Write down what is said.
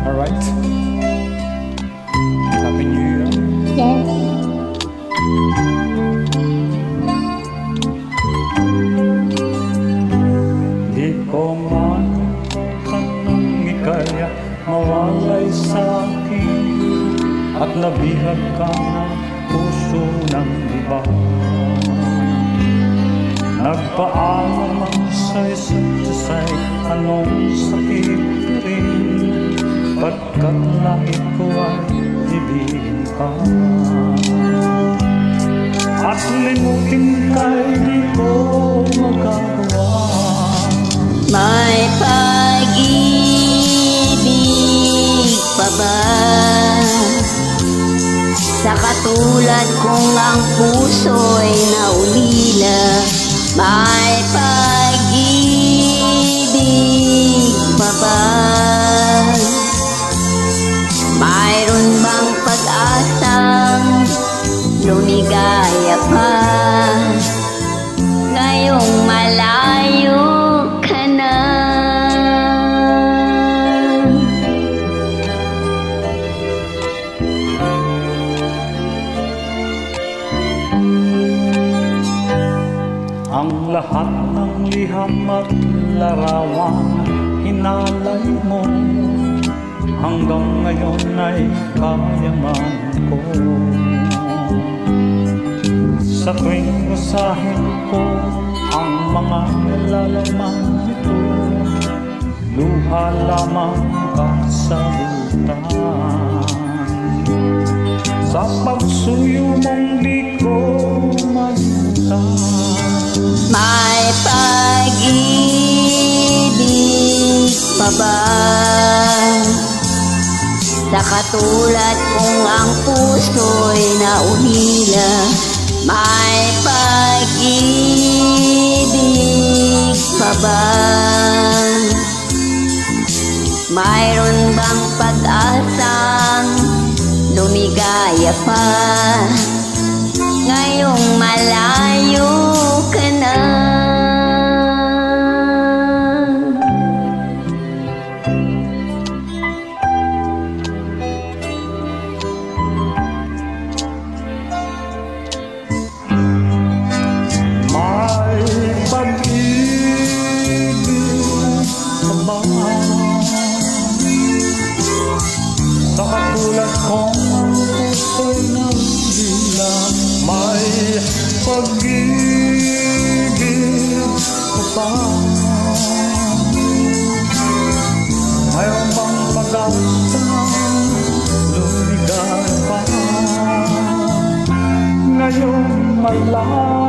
Alright. Happy New Year. Yes. Di ko man kanang ikaya mawalay sa akin at nabihag ka ng puso ng iba. Nagpaalam ang sa isa't isa'y anong sakit rin, pagkat langit ko ay ibigin ka. At limutin ka'y di ko magagawa. May pag-ibig pa ba sa katulad kong ang puso'y naulila? May pag-ibig pa ba? Mayroon bang pag-asang lumigaya pa ngayong malayo ka na? Ang lahat ng liham at larawan hinalay mo, hanggang ngayon ay kayaman ko. Sa tuwing usahin ko ang mga nilalaman nito, luha lamang kasagutan. Sa pagsuyo mong di ko magtan. May pag-ibig pa ba sa katulad kung ang puso'y naulila? May pag-ibig pa ba? Mayroon bang pag-asang lumigaya pa ngayong malayo ka na? May pag-ibig pa ba sa katulad kong puso'y naulila? May pag-ibig pa ba? Mayroon bang pag-asang lumigay pa ngayong malayo